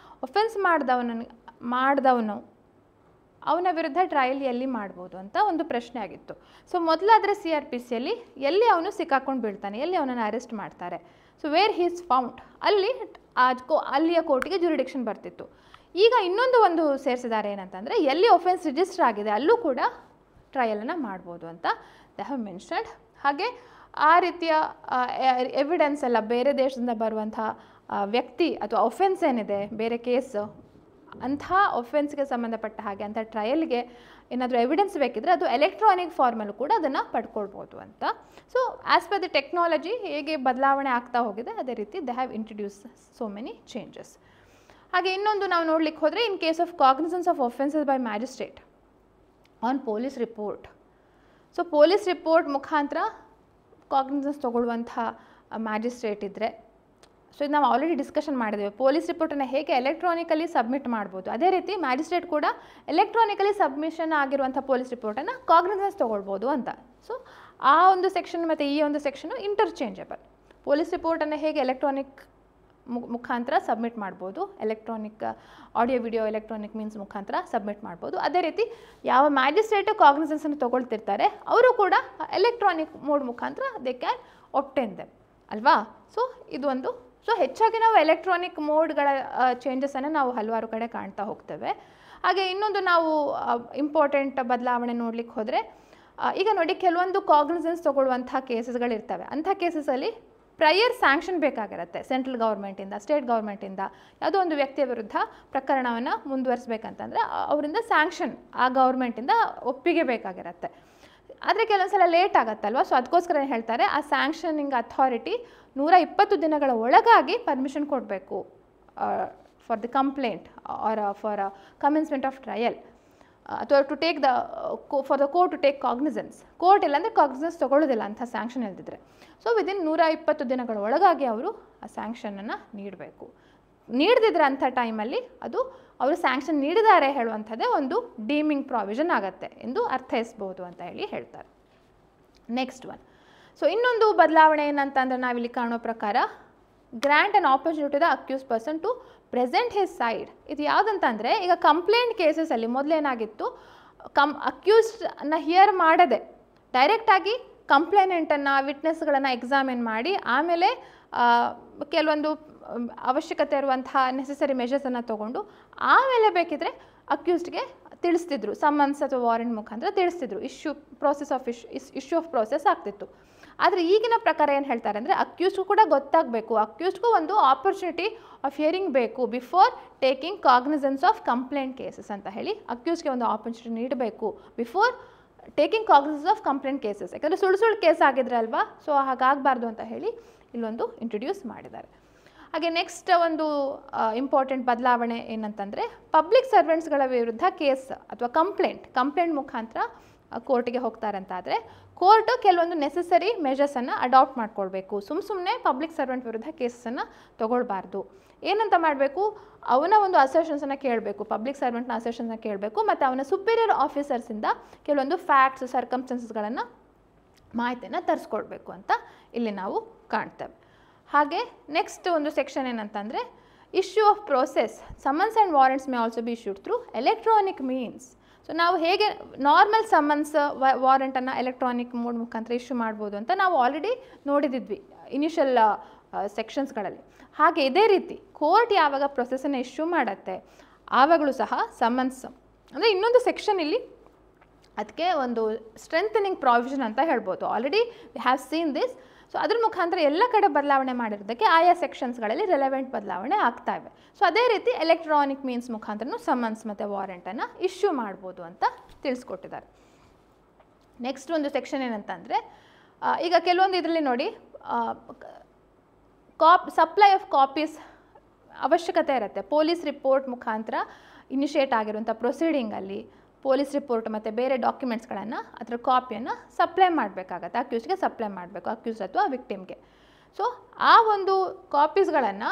ಒಫೆನ್ಸ್ ಮಾಡಿದವನು ಅವನ ವಿರುದ್ಧ ಟ್ರಯಲ್ ಎಲ್ಲಿ ಮಾಡ್ಬೋದು ಅಂತ ಒಂದು ಪ್ರಶ್ನೆ ಆಗಿತ್ತು. ಸೊ ಮೊದಲಾದರೆ CRPCಯಲ್ಲಿ ಎಲ್ಲಿ ಅವನು ಸಿಕ್ಕಾಕೊಂಡು ಬೀಳ್ತಾನೆ, ಎಲ್ಲಿ ಅವನನ್ನು ಅರೆಸ್ಟ್ ಮಾಡ್ತಾರೆ, so where he is found, ಅಲ್ಲಿಯ ಕೋರ್ಟಿಗೆ ಜುರಿಡಿಕ್ಷನ್ ಬರ್ತಿತ್ತು. ಈಗ ಇನ್ನೊಂದು ಸೇರಿಸಿದ್ದಾರೆ ಏನಂತಂದರೆ ಎಲ್ಲಿ ಒಫೆನ್ಸ್ ರಿಜಿಸ್ಟರ್ ಆಗಿದೆ ಅಲ್ಲೂ ಕೂಡ ಟ್ರಯಲನ್ನು ಮಾಡ್ಬೋದು ಅಂತ ದೇ ಹ್ಯಾವ್ ಮೆನ್ಷನ್ಡ್. ಹಾಗೆ ಆ ರೀತಿಯ ಎವಿಡೆನ್ಸ್ ಎಲ್ಲ ಬೇರೆ ದೇಶದಿಂದ ಬರುವಂಥ ವ್ಯಕ್ತಿ ಅಥವಾ ಒಫೆನ್ಸ್ ಏನಿದೆ ಬೇರೆ ಕೇಸ್ ಅಂಥ ಒಫೆನ್ಸ್ಗೆ ಸಂಬಂಧಪಟ್ಟ ಹಾಗೆ ಅಂಥ ಟ್ರಯಲ್ಗೆ ಏನಾದರೂ ಎವಿಡೆನ್ಸ್ ಬೇಕಿದ್ರೆ ಅದು ಎಲೆಕ್ಟ್ರಾನಿಕ್ ಫಾರ್ಮಲ್ಲೂ ಕೂಡ ಅದನ್ನು ಪಡ್ಕೊಳ್ಬೋದು ಅಂತ. So as per the technology ಹೇಗೆ ಬದಲಾವಣೆ ಆಗ್ತಾ ಹೋಗಿದೆ ಅದೇ ರೀತಿ they have introduce so many changes. ಹಾಗೆ ಇನ್ನೊಂದು ನಾವು ನೋಡ್ಲಿಕ್ಕೆ ಹೋದರೆ in case of cognisance of offences by magistrate on police report. So police report ಮುಖಾಂತರ ಕಾಗ್ನಿಸೆನ್ಸ್ ತೊಗೊಳ್ಳುವಂಥ ಮ್ಯಾಜಿಸ್ಟ್ರೇಟ್ ಇದ್ದರೆ, ಸೊ ಇದು ನಾವು ಆಲ್ರೆಡಿ ಡಿಸ್ಕಷನ್ ಮಾಡಿದ್ದೇವೆ, ಪೊಲೀಸ್ ರಿಪೋರ್ಟನ್ನು ಹೇಗೆ ಎಲೆಕ್ಟ್ರಾನಿಕಲಿ ಸಬ್ಮಿಟ್ ಮಾಡ್ಬೋದು ಅದೇ ರೀತಿ ಮ್ಯಾಜಿಸ್ಟ್ರೇಟ್ ಕೂಡ ಎಲೆಕ್ಟ್ರಾನಿಕಲಿ ಸಬ್ಮಿಷನ್ ಆಗಿರುವಂಥ ಪೊಲೀಸ್ ರಿಪೋರ್ಟನ್ನು ಕಾಗ್ನಿಸೆನ್ಸ್ ತೊಗೊಳ್ಬೋದು ಅಂತ. ಸೊ ಆ ಒಂದು ಸೆಕ್ಷನ್ ಮತ್ತು ಈ ಒಂದು ಸೆಕ್ಷನು ಇಂಟರ್ಚೇಂಜಬಲ್. ಪೊಲೀಸ್ ರಿಪೋರ್ಟನ್ನು ಹೇಗೆ ಎಲೆಕ್ಟ್ರಾನಿಕ್ ಮುಖಾಂತರ ಸಬ್ಮಿಟ್ ಮಾಡ್ಬೋದು, electronic audio video electronic means ಮುಖಾಂತರ ಸಬ್ಮಿಟ್ ಮಾಡ್ಬೋದು, ಅದೇ ರೀತಿ ಯಾವ ಮ್ಯಾಜಿಸ್ಟ್ರೇಟು ಕಾಗ್ನಿಸೆನ್ಸನ್ನು ತೊಗೊಳ್ತಿರ್ತಾರೆ ಅವರು ಕೂಡ ಎಲೆಕ್ಟ್ರಾನಿಕ್ ಮೋಡ್ ಮುಖಾಂತರ ದೇ ಕ್ಯಾನ್ ಒಬ್ಟೇನ್ ದೆಮ್ ಅಲ್ವಾ. ಸೊ ಇದು ಒಂದು. ಸೊ ಹೆಚ್ಚಾಗಿ ನಾವು ಎಲೆಕ್ಟ್ರಾನಿಕ್ ಮೋಡ್ಗಳ ಚೇಂಜಸನ್ನು ನಾವು ಹಲವಾರು ಕಡೆ ಕಾಣ್ತಾ ಹೋಗ್ತೇವೆ. ಹಾಗೆ ಇನ್ನೊಂದು ನಾವು ಇಂಪಾರ್ಟೆಂಟ್ ಬದಲಾವಣೆ ನೋಡ್ಲಿಕ್ಕೆ ಹೋದರೆ ಈಗ ನೋಡಿ ಕೆಲವೊಂದು ಕಾಗ್ನಿಸೆನ್ಸ್ ತೊಗೊಳ್ಳುವಂಥ ಕೇಸಸ್ಗಳಿರ್ತವೆ. ಅಂಥ ಕೇಸಸಲ್ಲಿ ಪ್ರಯರ್ ಸ್ಯಾಂಕ್ಷನ್ ಬೇಕಾಗಿರುತ್ತೆ ಸೆಂಟ್ರಲ್ ಗೌರ್ಮೆಂಟಿಂದ, ಸ್ಟೇಟ್ ಗೌರ್ಮೆಂಟಿಂದ. ಯಾವುದೋ ಒಂದು ವ್ಯಕ್ತಿಯ ವಿರುದ್ಧ ಪ್ರಕರಣವನ್ನು ಮುಂದುವರಿಸಬೇಕಂತಂದರೆ ಅವರಿಂದ ಸ್ಯಾಂಕ್ಷನ್ ಆ ಗೌರ್ಮೆಂಟಿಂದ ಒಪ್ಪಿಗೆ ಬೇಕಾಗಿರುತ್ತೆ. ಆದರೆ ಕೆಲವೊಂದು ಸಲ ಲೇಟ್ ಆಗುತ್ತಲ್ವ, ಸೊ ಅದಕ್ಕೋಸ್ಕರ ಹೇಳ್ತಾರೆ ಆ ಸ್ಯಾಂಕ್ಷನಿಂಗ್ ಅಥಾರಿಟಿ 120 ದಿನಗಳ ಒಳಗಾಗಿ ಪರ್ಮಿಷನ್ ಕೊಡಬೇಕು for the complaint or for commencement of trial ಅಥವಾ to take for the court to take cognizance. Court ಇಲ್ಲಾಂದರೆ ಕಾಗ್ನಿಸೆನ್ಸ್ ತೊಗೊಳ್ಳೋದಿಲ್ಲ ಅಂಥ ಸ್ಯಾಂಕ್ಷನ್ ಇಲ್ದಿದ್ರೆ. ಸೊ ವಿದಿನ್ 120 ದಿನಗಳ ಒಳಗಾಗಿ ಅವರು ಆ ಸ್ಯಾಂಕ್ಷನನ್ನು ನೀಡಬೇಕು. ನೀಡದಿದ್ರೆ ಅಂಥ ಟೈಮಲ್ಲಿ ಅದು ಅವರು ಸ್ಯಾಂಕ್ಷನ್ ನೀಡಿದ್ದಾರೆ ಹೇಳುವಂಥದ್ದೇ ಒಂದು ಡೀಮಿಂಗ್ ಪ್ರಾವಿಷನ್ ಆಗುತ್ತೆ ಎಂದು ಅರ್ಥೈಸ್ಬೋದು ಅಂತ ಹೇಳ್ತಾರೆ. Next one. ಸೊ ಇನ್ನೊಂದು ಬದಲಾವಣೆ ಏನಂತಂದರೆ ನಾವಿಲ್ಲಿ ಕಾಣೋ ಪ್ರಕಾರ grant an opportunity the accuse person to present his side. ಇದು ಯಾವುದಂತಂದರೆ ಈಗ ಕಂಪ್ಲೇಂಟ್ ಕೇಸಸಲ್ಲಿ ಮೊದಲೇನಾಗಿತ್ತು, ಅಕ್ಯೂಸ್ಡನ್ನ ಹಿಯರ್ ಮಾಡದೆ ಡೈರೆಕ್ಟಾಗಿ ಕಂಪ್ಲೇನೆಂಟನ್ನು ವಿಟ್ನೆಸ್ಗಳನ್ನು ಎಕ್ಸಾಮಿನ್ ಮಾಡಿ ಆಮೇಲೆ ಕೆಲವೊಂದು ಅವಶ್ಯಕತೆ ಇರುವಂತಹ ನೆಸೆಸರಿ ಮೆಷರ್ಸನ್ನು ತೊಗೊಂಡು ಆಮೇಲೆ ಬೇಕಿದ್ರೆ ಅಕ್ಯೂಸ್ಡ್ಗೆ ತಿಳಿಸ್ತಿದ್ರು, ಸಮನ್ಸ್ ಅಥವಾ ವಾರೆಂಟ್ ಮುಖಾಂತರ ತಿಳಿಸ್ತಿದ್ರು. ಇಶ್ಯೂ ಆಫ್ ಪ್ರೋಸೆಸ್ ಆಗ್ತಿತ್ತು. ಆದರೆ ಈಗಿನ ಪ್ರಕಾರ ಏನು ಹೇಳ್ತಾರೆ ಅಂದರೆ ಅಕ್ಯೂಸ್ಡ್ಗೂ ಕೂಡ ಗೊತ್ತಾಗಬೇಕು, ಅಕ್ಯೂಸ್ಡ್ಗೂ ಒಂದು ಆಪರ್ಚುನಿಟಿ ಆಫ್ ಹಿಯರಿಂಗ್ ಬೇಕು before taking cognisance of complaint cases ಅಂತ ಹೇಳಿ ಅಕ್ಯೂಸ್ಡ್ಗೆ ಒಂದು ಆಪರ್ಚುನಿಟಿ ನೀಡಬೇಕು before taking cognisance of complaint cases. ಯಾಕಂದರೆ ಸುಳ್ಳು ಕೇಸ್ ಆಗಿದ್ರೆ ಅಲ್ವಾ, ಸೊ ಹಾಗಾಗಬಾರ್ದು ಅಂತ ಹೇಳಿ ಇಲ್ಲೊಂದು ಇಂಟ್ರೊಡ್ಯೂಸ್ ಮಾಡಿದ್ದಾರೆ. ಹಾಗೆ ನೆಕ್ಸ್ಟ್ ಒಂದು ಇಂಪಾರ್ಟೆಂಟ್ ಬದಲಾವಣೆ ಏನಂತಂದರೆ ಪಬ್ಲಿಕ್ ಸರ್ವೆಂಟ್ಸ್ಗಳ ವಿರುದ್ಧ ಕೇಸ್ ಅಥವಾ ಕಂಪ್ಲೇಂಟ್ ಮುಖಾಂತರ ಕೋರ್ಟಿಗೆ ಹೋಗ್ತಾರಂತಾದರೆ ಕೋರ್ಟು ಕೆಲವೊಂದು ನೆಸೆಸರಿ ಮೆಷರ್ಸನ್ನು ಅಡಾಪ್ಟ್ ಮಾಡ್ಕೊಳ್ಬೇಕು. ಸುಮ್ಮನೆ ಪಬ್ಲಿಕ್ ಸರ್ವೆಂಟ್ ವಿರುದ್ಧ ಕೇಸನ್ನು ತೊಗೊಳ್ಬಾರ್ದು. ಏನಂತ ಮಾಡಬೇಕು, ಅವನ ಒಂದು ಅಸರ್ಷನ್ಸನ್ನು ಕೇಳಬೇಕು, ಪಬ್ಲಿಕ್ ಸರ್ವೆಂಟ್ನ ಅಸರ್ಷನ್ಸನ್ನು ಕೇಳಬೇಕು ಮತ್ತು ಅವನ ಸುಪೀರಿಯರ್ ಆಫೀಸರ್ಸಿಂದ ಕೆಲವೊಂದು ಫ್ಯಾಕ್ಟ್ಸ್ ಸರ್ಕಮ್ಸ್ಟೆನ್ಸಸ್ಗಳನ್ನು ಮಾಹಿತಿಯನ್ನು ತರಿಸ್ಕೊಳ್ಬೇಕು ಅಂತ ಇಲ್ಲಿ ನಾವು ಕಾಣ್ತೇವೆ. ಹಾಗೆ ನೆಕ್ಸ್ಟ್ ಒಂದು ಸೆಕ್ಷನ್ ಏನಂತಂದರೆ issue of process summons and warrants may also be issued through electronic means. So ನಾವು ಹೇಗೆ ನಾರ್ಮಲ್ ಸಮನ್ಸ್ ವಾರೆಂಟನ್ನು ಎಲೆಕ್ಟ್ರಾನಿಕ್ ಮೋಡ್ ಮುಖಾಂತರ ಇಶ್ಯೂ ಮಾಡ್ಬೋದು ಅಂತ ನಾವು ಆಲ್ರೆಡಿ ನೋಡಿದ್ವಿ ಇನಿಷಿಯಲ್ ಸೆಕ್ಷನ್ಸ್ಗಳಲ್ಲಿ. ಹಾಗೆ ಇದೇ ರೀತಿ ಕೋರ್ಟ್ ಯಾವಾಗ ಪ್ರೊಸೆಸನ್ನು ಇಶ್ಯೂ ಮಾಡುತ್ತೆ ಆವಾಗಲೂ ಸಹ ಸಮನ್ಸ್ ಅಂದರೆ ಇನ್ನೊಂದು ಸೆಕ್ಷನ್ ಇಲ್ಲಿ ಅದಕ್ಕೆ ಒಂದು ಸ್ಟ್ರೆಂಥನಿಂಗ್ ಪ್ರಾವಿಷನ್ ಅಂತ ಹೇಳ್ಬೋದು. Already we have seen this. So ಅದ್ರ ಮುಖಾಂತರ ಎಲ್ಲ ಕಡೆ ಬದಲಾವಣೆ ಮಾಡಿರೋದಕ್ಕೆ ಆಯಾ ಸೆಕ್ಷನ್ಸ್ಗಳಲ್ಲಿ ರೆಲೆವೆಂಟ್ ಬದಲಾವಣೆ ಆಗ್ತಾ ಇವೆ. ಸೊ ಅದೇ ರೀತಿ ಎಲೆಕ್ಟ್ರಾನಿಕ್ ಮೀನ್ಸ್ ಮುಖಾಂತರನೂ ಸಮನ್ಸ್ ಮತ್ತು ವಾರೆಂಟನ್ನು ಇಶ್ಯೂ ಮಾಡ್ಬೋದು ಅಂತ ತಿಳಿಸ್ಕೊಟ್ಟಿದ್ದಾರೆ. ನೆಕ್ಸ್ಟ್ ಒಂದು ಸೆಕ್ಷನ್ ಏನಂತಂದರೆ ಈಗ ಕೆಲವೊಂದು ಇದರಲ್ಲಿ ನೋಡಿ ಸಪ್ಲೈ ಆಫ್ ಕಾಪೀಸ್ ಅವಶ್ಯಕತೆ ಇರುತ್ತೆ. ಪೊಲೀಸ್ ರಿಪೋರ್ಟ್ ಮುಖಾಂತರ ಇನಿಷಿಯೇಟ್ ಆಗಿರುವಂಥ ಪ್ರೊಸೀಡಿಂಗಲ್ಲಿ ಪೊಲೀಸ್ ರಿಪೋರ್ಟ್ ಮತ್ತು ಬೇರೆ ಡಾಕ್ಯುಮೆಂಟ್ಸ್ಗಳನ್ನು ಅದರ ಕಾಪಿಯನ್ನು ಸಪ್ಲೈ ಮಾಡಬೇಕಾಗತ್ತೆ, ಅಕ್ಯೂಸ್ಗೆ ಸಪ್ಲೈ ಮಾಡಬೇಕು, ಅಕ್ಯೂಸ್ ಅಥವಾ ವಿಕ್ಟಿಮ್ಗೆ. ಸೊ ಆ ಒಂದು ಕಾಪೀಸ್ಗಳನ್ನು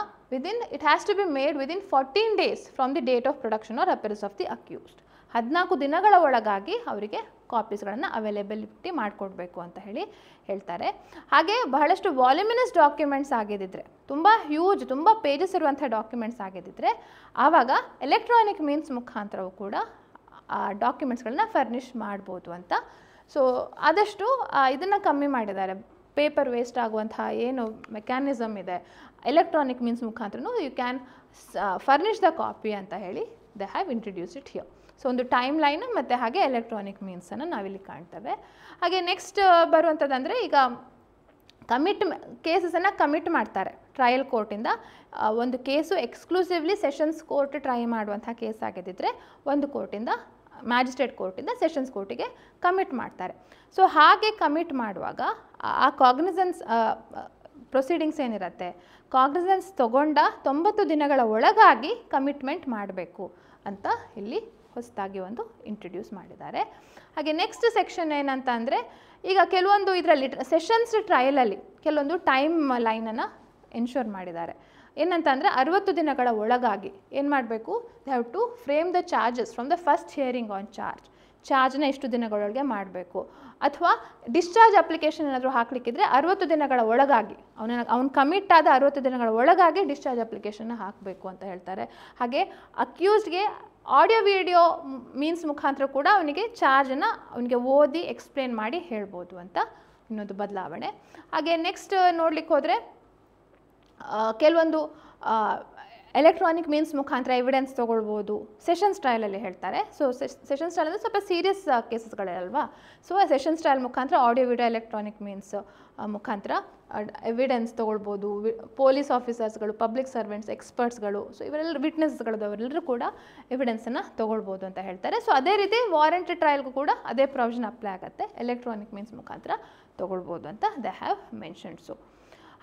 it has to be made within 14 days from the date of production or appearance of the accused. 14 ದಿನಗಳ ಒಳಗಾಗಿ ಅವರಿಗೆ ಕಾಪೀಸ್ಗಳನ್ನು ಅವೈಲೇಬಿಲಿಟಿ ಮಾಡಿಕೊಡ್ಬೇಕು ಅಂತ ಹೇಳ್ತಾರೆ. ಹಾಗೆ ಬಹಳಷ್ಟು ವಾಲ್ಯೂಮಿನಸ್ ಡಾಕ್ಯುಮೆಂಟ್ಸ್ ಆಗಿದ್ದಿದ್ರೆ, ತುಂಬ ಹ್ಯೂಜ್, ತುಂಬ ಪೇಜಸ್ ಇರುವಂಥ ಡಾಕ್ಯುಮೆಂಟ್ಸ್ ಆಗಿದ್ದಿದ್ರೆ ಆವಾಗ ಎಲೆಕ್ಟ್ರಾನಿಕ್ ಮೀನ್ಸ್ ಮುಖಾಂತರವೂ ಕೂಡ ಆ ಡಾಕ್ಯುಮೆಂಟ್ಸ್ಗಳನ್ನ ಫರ್ನಿಷ್ ಮಾಡ್ಬೋದು ಅಂತ. ಸೊ ಆದಷ್ಟು ಇದನ್ನು ಕಮ್ಮಿ ಮಾಡಿದ್ದಾರೆ. ಪೇಪರ್ ವೇಸ್ಟ್ ಆಗುವಂತಹ ಏನು ಮೆಕ್ಯಾನಿಸಮ್ ಇದೆ ಎಲೆಕ್ಟ್ರಾನಿಕ್ ಮೀನ್ಸ್ ಮುಖಾಂತರನೂ you can furnish the copy ಅಂತ ಹೇಳಿ they have introduce it here. So ಒಂದು ಟೈಮ್ ಲೈನ್ ಮತ್ತು ಹಾಗೆ ಎಲೆಕ್ಟ್ರಾನಿಕ್ ಮೀನ್ಸನ್ನು ನಾವಿಲ್ಲಿ ಕಾಣ್ತೇವೆ. ಹಾಗೆ ನೆಕ್ಸ್ಟ್ ಬರುವಂಥದ್ದಂದರೆ ಈಗ ಕೇಸಸನ್ನು ಕಮಿಟ್ ಮಾಡ್ತಾರೆ ಟ್ರಯಲ್ ಕೋರ್ಟಿಂದ. ಒಂದು case exclusively sessions court try ಮಾಡುವಂಥ ಕೇಸ್ ಆಗಿದ್ದರೆ ಒಂದು ಕೋರ್ಟಿಂದ ಮ್ಯಾಜಿಸ್ಟ್ರೇಟ್ ಕೋರ್ಟಿಂದ ಸೆಷನ್ಸ್ ಕೋರ್ಟಿಗೆ ಕಮಿಟ್ ಮಾಡ್ತಾರೆ. ಸೊ ಹಾಗೆ ಕಮಿಟ್ ಮಾಡುವಾಗ ಆ ಕಾಗ್ನಿಸೆನ್ಸ್ ಪ್ರೊಸೀಡಿಂಗ್ಸ್ ಏನಿರುತ್ತೆ, ಕಾಗ್ನಿಸೆನ್ಸ್ ತಗೊಂಡ 90 ದಿನಗಳ ಒಳಗಾಗಿ ಕಮಿಟ್ಮೆಂಟ್ ಮಾಡಬೇಕು ಅಂತ ಇಲ್ಲಿ ಹೊಸದಾಗಿ ಒಂದು ಇಂಟ್ರಡ್ಯೂಸ್ ಮಾಡಿದ್ದಾರೆ. ಹಾಗೆ ನೆಕ್ಸ್ಟ್ ಸೆಕ್ಷನ್ ಏನಂತ ಅಂದರೆ, ಈಗ ಕೆಲವೊಂದು ಇದರಲ್ಲಿ ಸೆಷನ್ಸ್ ಟ್ರಯಲಲ್ಲಿ ಕೆಲವೊಂದು ಟೈಮ್ ಲೈನನ್ನು ಎನ್ಶೋರ್ ಮಾಡಿದ್ದಾರೆ. ಏನಂತ ಅಂದರೆ 60 ದಿನಗಳ ಒಳಗಾಗಿ ಏನು ಮಾಡಬೇಕು, they have to frame the charges from the first hearing on ಚಾರ್ಜ್ನ ಎಷ್ಟು ದಿನಗಳೊಳಗೆ ಮಾಡಬೇಕು. ಅಥವಾ ಡಿಸ್ಚಾರ್ಜ್ ಅಪ್ಲಿಕೇಶನ್ ಏನಾದರೂ ಹಾಕಲಿಕ್ಕಿದ್ರೆ 60 ದಿನಗಳ ಒಳಗಾಗಿ ಅವ್ನು ಕಮಿಟ್ ಆದ 60 ದಿನಗಳ ಒಳಗಾಗಿ ಡಿಸ್ಚಾರ್ಜ್ ಅಪ್ಲಿಕೇಶನ್ನ ಹಾಕಬೇಕು ಅಂತ ಹೇಳ್ತಾರೆ. ಹಾಗೆ ಅಕ್ಯೂಸ್ಡ್ಗೆ ಆಡಿಯೋ ವಿಡಿಯೋ ಮೀನ್ಸ್ ಮುಖಾಂತರ ಕೂಡ ಅವನಿಗೆ ಚಾರ್ಜನ್ನು ಅವನಿಗೆ ಓದಿ ಎಕ್ಸ್ಪ್ಲೇನ್ ಮಾಡಿ ಹೇಳ್ಬೋದು ಅಂತ ಇನ್ನೊಂದು ಬದಲಾವಣೆ. ಹಾಗೆ ನೆಕ್ಸ್ಟ್ ನೋಡ್ಲಿಕ್ಕೆ ಹೋದರೆ ಕೆಲವೊಂದು ಎಲೆಕ್ಟ್ರಾನಿಕ್ ಮೀನ್ಸ್ ಮುಖಾಂತರ ಎವಿಡೆನ್ಸ್ ತೊಗೊಳ್ಬೋದು ಸೆಷನ್ಸ್ ಟ್ರಯಲಲ್ಲಿ ಹೇಳ್ತಾರೆ. ಸೊ ಸೆಷನ್ಸ್ ಟ್ರಯಲ್ ಅಂದರೆ ಸ್ವಲ್ಪ ಸೀರಿಯಸ್ ಕೇಸಸ್ಗಳಲ್ವಾ. ಸೊ ಸೆಷನ್ಸ್ ಟ್ರಯಲ್ ಮುಖಾಂತರ ಆಡಿಯೋ ವಿಡಿಯೋ ಎಲೆಕ್ಟ್ರಾನಿಕ್ ಮೀನ್ಸ್ ಮುಖಾಂತರ ಎವಿಡೆನ್ಸ್ ತೊಗೊಳ್ಬೋದು. ಪೊಲೀಸ್ ಆಫೀಸರ್ಸ್ಗಳು, ಪಬ್ಲಿಕ್ ಸರ್ವೆಂಟ್ಸ್, ಎಕ್ಸ್ಪರ್ಟ್ಸ್ಗಳು, ಸೊ ಇವರೆಲ್ಲರೂ ವಿಟ್ನೆಸ್ಗಳದವರೆಲ್ಲರೂ ಕೂಡ ಎವಿಡೆನ್ಸನ್ನು ತೊಗೊಳ್ಬೋದು ಅಂತ ಹೇಳ್ತಾರೆ. ಸೊ ಅದೇ ರೀತಿ ವಾರಂಟ್ ಟ್ರಯಲ್ಗೂ ಕೂಡ ಅದೇ ಪ್ರಾವಿಷನ್ ಅಪ್ಲೈ ಆಗುತ್ತೆ, ಎಲೆಕ್ಟ್ರಾನಿಕ್ ಮೀನ್ಸ್ ಮುಖಾಂತರ ತೊಗೊಳ್ಬೋದು ಅಂತ ದೇ ಹ್ಯಾವ್ ಮೆನ್ಷನ್ಡ್. ಸೊ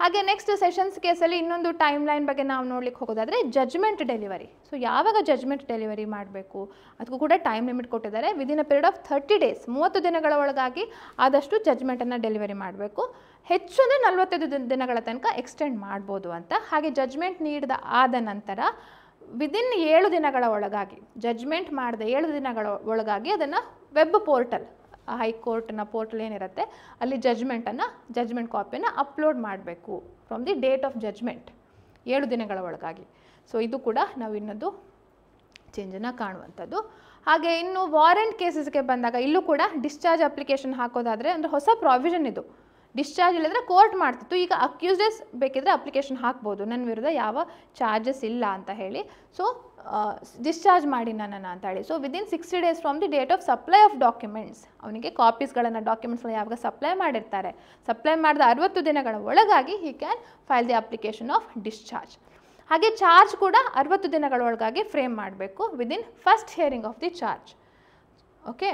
ಹಾಗೆ ನೆಕ್ಸ್ಟ್ ಸೆಷನ್ಸ್ ಕೇಸಲ್ಲಿ ಇನ್ನೊಂದು ಟೈಮ್ ಲೈನ್ ಬಗ್ಗೆ ನಾವು ನೋಡ್ಲಿಕ್ಕೆ ಹೋಗೋದಾದರೆ ಜಜ್ಮೆಂಟ್ ಡೆಲಿವರಿ. ಸೊ ಯಾವಾಗ ಜಜ್ಮೆಂಟ್ ಡೆಲಿವರಿ ಮಾಡಬೇಕು ಅದಕ್ಕೂ ಕೂಡ ಟೈಮ್ ಲಿಮಿಟ್ ಕೊಟ್ಟಿದ್ದಾರೆ. Within a period of 30 days, 30 ದಿನಗಳ ಒಳಗಾಗಿ ಆದಷ್ಟು ಜಜ್ಮೆಂಟನ್ನು ಡೆಲಿವರಿ ಮಾಡಬೇಕು. ಹೆಚ್ಚು ಅಂದರೆ 45 ದಿನಗಳ ತನಕ ಎಕ್ಸ್ಟೆಂಡ್ ಮಾಡ್ಬೋದು ಅಂತ. ಹಾಗೆ ಜಜ್ಮೆಂಟ್ ನೀಡಿದ ಆದ ನಂತರ ವಿದಿನ್ 7 ದಿನಗಳ ಒಳಗಾಗಿ, ಜಜ್ಮೆಂಟ್ ಮಾಡಿದ 7 ದಿನಗಳ ಒಳಗಾಗಿ ಅದನ್ನು ವೆಬ್ ಪೋರ್ಟಲ್, ಹೈಕೋರ್ಟ್ನ ಪೋರ್ಟಲ್ ಏನಿರುತ್ತೆ ಅಲ್ಲಿ ಜಜ್ಮೆಂಟ್ ಕಾಪಿಯನ್ನು ಅಪ್ಲೋಡ್ ಮಾಡಬೇಕು from the date of judgement 7 ದಿನಗಳ ಒಳಗಾಗಿ. ಸೊ ಇದು ಕೂಡ ನಾವು ಇನ್ನೊಂದು ಚೇಂಜನ್ನು ಕಾಣುವಂಥದ್ದು. ಹಾಗೆ ಇನ್ನು ವಾರೆಂಟ್ ಕೇಸಸ್ಗೆ ಬಂದಾಗ ಇಲ್ಲೂ ಕೂಡ ಡಿಸ್ಚಾರ್ಜ್ ಅಪ್ಲಿಕೇಶನ್ ಹಾಕೋದಾದರೆ ಅಂದರೆ ಹೊಸ ಪ್ರಾವಿಷನ್ ಇದು. ಡಿಸ್ಚಾರ್ಜ್ ಇಲ್ಲದ್ರೆ ಕೋರ್ಟ್ ಮಾಡ್ತಿತ್ತು, ಈಗ ಅಕ್ಯೂಸ್ಡೆಸ್ ಬೇಕಿದ್ರೆ ಅಪ್ಲಿಕೇಶನ್ ಹಾಕ್ಬೋದು ನನ್ನ ವಿರುದ್ಧ ಯಾವ ಚಾರ್ಜಸ್ ಇಲ್ಲ ಅಂತ ಹೇಳಿ. ಸೊ ಡಿಸ್ಚಾರ್ಜ್ ಮಾಡಿ ನನ್ನನ್ನು ಅಂತ ಹೇಳಿ. So within 60 days from the date of supply of documents, ಅವನಿಗೆ ಕಾಪೀಸ್ಗಳನ್ನು ಡಾಕ್ಯುಮೆಂಟ್ಸ್ನ ಯಾವಾಗ ಸಪ್ಲೈ ಮಾಡಿರ್ತಾರೆ, ಸಪ್ಲೈ ಮಾಡಿದ 60 ದಿನಗಳ ಒಳಗಾಗಿ he can file the application of discharge. ಹಾಗೆ ಚಾರ್ಜ್ ಕೂಡ 60 ದಿನಗಳ ಒಳಗಾಗಿ ಫ್ರೇಮ್ ಮಾಡಬೇಕು within first hearing of the charge. Okay,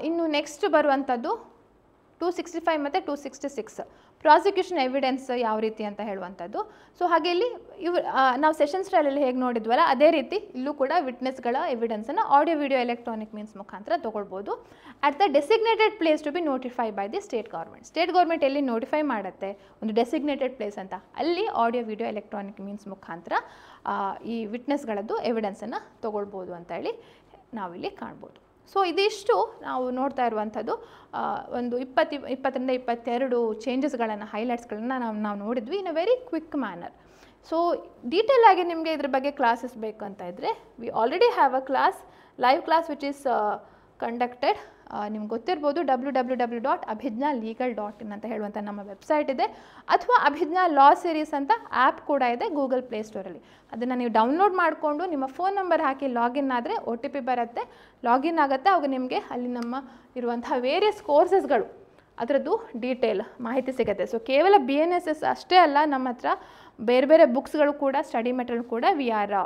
ಇನ್ನು ನೆಕ್ಸ್ಟ್ ಬರುವಂಥದ್ದು 265 ಮತ್ತು 266 ಪ್ರಾಸಿಕ್ಯೂಷನ್ ಎವಿಡೆನ್ಸ್ ಯಾವ ರೀತಿ ಅಂತ ಹೇಳುವಂಥದ್ದು. ಸೊ ಹಾಗೆ ಇಲ್ಲಿ ನಾವು ಸೆಷನ್ಸ್ ಟ್ರಯಲಲ್ಲಿ ಹೇಗೆ ನೋಡಿದ್ವಲ್ಲ ಅದೇ ರೀತಿ ಇಲ್ಲೂ ಕೂಡ ವಿಟ್ನೆಸ್ಗಳ ಎವಿಡೆನ್ಸನ್ನು ಆಡಿಯೋ ವಿಡಿಯೋ ಎಲೆಕ್ಟ್ರಾನಿಕ್ ಮೀನ್ಸ್ ಮುಖಾಂತರ ತೊಗೊಳ್ಬೋದು. At the designated place to be notify by the state government ಎಲ್ಲಿ ನೋಟಿಫೈ ಮಾಡುತ್ತೆ ಒಂದು ಡೆಸಿಗ್ನೇಟೆಡ್ ಪ್ಲೇಸ್ ಅಂತ, ಅಲ್ಲಿ ಆಡಿಯೋ ವಿಡಿಯೋ ಎಲೆಕ್ಟ್ರಾನಿಕ್ ಮೀನ್ಸ್ ಮುಖಾಂತರ ಈ ವಿಟ್ನೆಸ್ಗಳದ್ದು ಎವಿಡೆನ್ಸನ್ನು ತೊಗೊಳ್ಬೋದು ಅಂತ ಹೇಳಿ ನಾವಿಲ್ಲಿ ಕಾಣ್ಬೋದು. ಸೊ ಇದಿಷ್ಟು ನಾವು ನೋಡ್ತಾ ಇರುವಂಥದ್ದು ಒಂದು 20ರಿಂದ 22 ಚೇಂಜಸ್ಗಳನ್ನು, ಹೈಲೈಟ್ಸ್ಗಳನ್ನು ನಾವು ನೋಡಿದ್ವಿ in a very quick manner. So detail ಆಗಿ ನಿಮಗೆ ಇದ್ರ ಬಗ್ಗೆ ಕ್ಲಾಸಸ್ ಬೇಕಂತ ಇದ್ದರೆ we already have a live class which is conducted. ನಿಮ್ಗೆ ಗೊತ್ತಿರ್ಬೋದು www.abhijnalegal.in ಅಂತ ಹೇಳುವಂಥ ನಮ್ಮ ವೆಬ್ಸೈಟ್ ಇದೆ, ಅಥವಾ ಅಭಿಜ್ಞಾ ಲಾ ಸೀರೀಸ್ ಅಂತ ಆ್ಯಪ್ ಕೂಡ ಇದೆ ಗೂಗಲ್ ಪ್ಲೇಸ್ಟೋರಲ್ಲಿ. ಅದನ್ನು ನೀವು ಡೌನ್ಲೋಡ್ ಮಾಡಿಕೊಂಡು ನಿಮ್ಮ ಫೋನ್ ನಂಬರ್ ಹಾಕಿ ಲಾಗಿನ್ ಆದರೆ OTP ಬರುತ್ತೆ, ಲಾಗಿನ್ ಆಗುತ್ತೆ. ಅವಾಗ ನಿಮಗೆ ಅಲ್ಲಿ ನಮ್ಮ ಇರುವಂಥ ವೇರಿಯಸ್ ಕೋರ್ಸಸ್ಗಳು ಅದರದ್ದು ಡೀಟೇಲ್ ಮಾಹಿತಿ ಸಿಗುತ್ತೆ. ಸೊ ಕೇವಲ BNSS ಅಷ್ಟೇ ಅಲ್ಲ, ನಮ್ಮ ಹತ್ರ ಬೇರೆ ಬೇರೆ ಬುಕ್ಸ್ಗಳು ಕೂಡ, ಸ್ಟಡಿ ಮೆಟೀರಿಯಲ್ ಕೂಡ ವಿ ಆರ್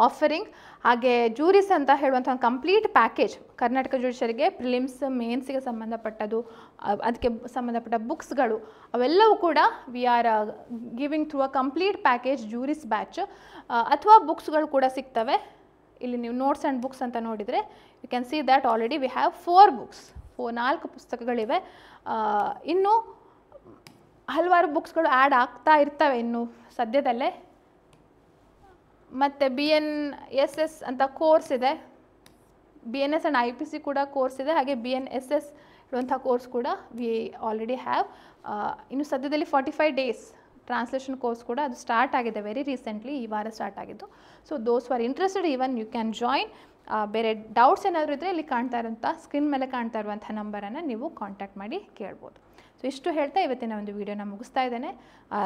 ಆಫರಿಂಗ್. ಹಾಗೆ ಜೂರಿಸ್ ಅಂತ ಹೇಳುವಂಥ ಒಂದು ಕಂಪ್ಲೀಟ್ ಪ್ಯಾಕೇಜ್, ಕರ್ನಾಟಕ ಜುಡಿಷರಿಗೆ ಪ್ರಿಲಿಮ್ಸ್ ಮೇನ್ಸ್ಗೆ ಸಂಬಂಧಪಟ್ಟದ್ದು, ಅದಕ್ಕೆ ಸಂಬಂಧಪಟ್ಟ ಬುಕ್ಸ್ಗಳು ಅವೆಲ್ಲವೂ ಕೂಡ we are giving through a complete package Juris batch. ಅಥವಾ ಬುಕ್ಸ್ಗಳು ಕೂಡ ಸಿಗ್ತವೆ. ಇಲ್ಲಿ ನೀವು ನೋಟ್ಸ್ ಆ್ಯಂಡ್ ಬುಕ್ಸ್ ಅಂತ ನೋಡಿದರೆ you can see that already we have 4 books, 4 ಪುಸ್ತಕಗಳಿವೆ. ಇನ್ನು ಹಲವಾರು ಬುಕ್ಸ್ಗಳು ಆ್ಯಡ್ ಆಗ್ತಾ ಇರ್ತವೆ ಇನ್ನು ಸದ್ಯದಲ್ಲೇ. ಮತ್ತು BNSS ಅಂತ ಕೋರ್ಸ್ ಇದೆ, BNS ಆ್ಯಂಡ್ IPC ಕೂಡ ಕೋರ್ಸ್ ಇದೆ. ಹಾಗೆ BNSS ಇರುವಂಥ ಕೋರ್ಸ್ ಕೂಡ ವಿ ಆಲ್ರೆಡಿ ಹ್ಯಾವ್. ಇನ್ನು ಸದ್ಯದಲ್ಲಿ 45 ಡೇಸ್ ಟ್ರಾನ್ಸ್ಲೇಷನ್ ಕೋರ್ಸ್ ಕೂಡ ಅದು ಸ್ಟಾರ್ಟ್ ಆಗಿದೆ, ವೆರಿ ರೀಸೆಂಟ್ಲಿ ಈ ವಾರ ಸ್ಟಾರ್ಟ್ ಆಗಿದ್ದು. So those are interested even you can join. ಬೇರೆ ಡೌಟ್ಸ್ ಏನಾದರೂ ಇದ್ದರೆ ಇಲ್ಲಿ ಕಾಣ್ತಾ ಇರೋಂಥ ಸ್ಕ್ರೀನ್ ಮೇಲೆ ಕಾಣ್ತಾ ಇರುವಂಥ ನಂಬರನ್ನು ನೀವು ಕಾಂಟ್ಯಾಕ್ಟ್ ಮಾಡಿ ಕೇಳ್ಬೋದು. ಸೊ ಇಷ್ಟು ಹೇಳ್ತಾ ಇವತ್ತಿನ ಒಂದು ವಿಡಿಯೋನ ಮುಗಿಸ್ತಾ ಇದ್ದೇನೆ.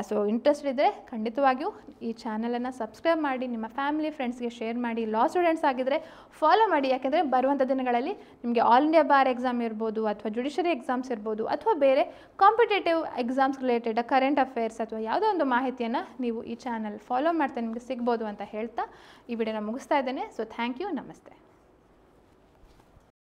ಸೊ ಇಂಟ್ರೆಸ್ಟ್ ಇದ್ದರೆ ಖಂಡಿತವಾಗಿಯೂ ಈ ಚಾನಲನ್ನು ಸಬ್ಸ್ಕ್ರೈಬ್ ಮಾಡಿ, ನಿಮ್ಮ ಫ್ಯಾಮಿಲಿ ಫ್ರೆಂಡ್ಸ್ಗೆ ಶೇರ್ ಮಾಡಿ. ಲಾ ಸ್ಟೂಡೆಂಟ್ಸ್ ಆಗಿದ್ದರೆ ಫಾಲೋ ಮಾಡಿ, ಯಾಕೆಂದರೆ ಬರುವಂಥ ದಿನಗಳಲ್ಲಿ ನಿಮಗೆ ಆಲ್ ಇಂಡಿಯಾ ಬಾರ್ ಎಕ್ಸಾಮ್ ಇರ್ಬೋದು, ಅಥವಾ ಜುಡಿಷರಿ ಎಕ್ಸಾಮ್ಸ್ ಇರ್ಬೋದು, ಅಥವಾ ಬೇರೆ competitive exams related current affairs ಅಥವಾ ಯಾವುದೋ ಒಂದು ಮಾಹಿತಿಯನ್ನು ನೀವು ಈ ಚಾನಲ್ ಫಾಲೋ ಮಾಡ್ತಾ ನಿಮಗೆ ಸಿಗ್ಬೋದು ಅಂತ ಹೇಳ್ತಾ ಈ ವಿಡಿಯೋನ ಮುಗಿಸ್ತಾ ಇದ್ದೇನೆ. ಸೊ ಥ್ಯಾಂಕ್ ಯು, ನಮಸ್ತೆ.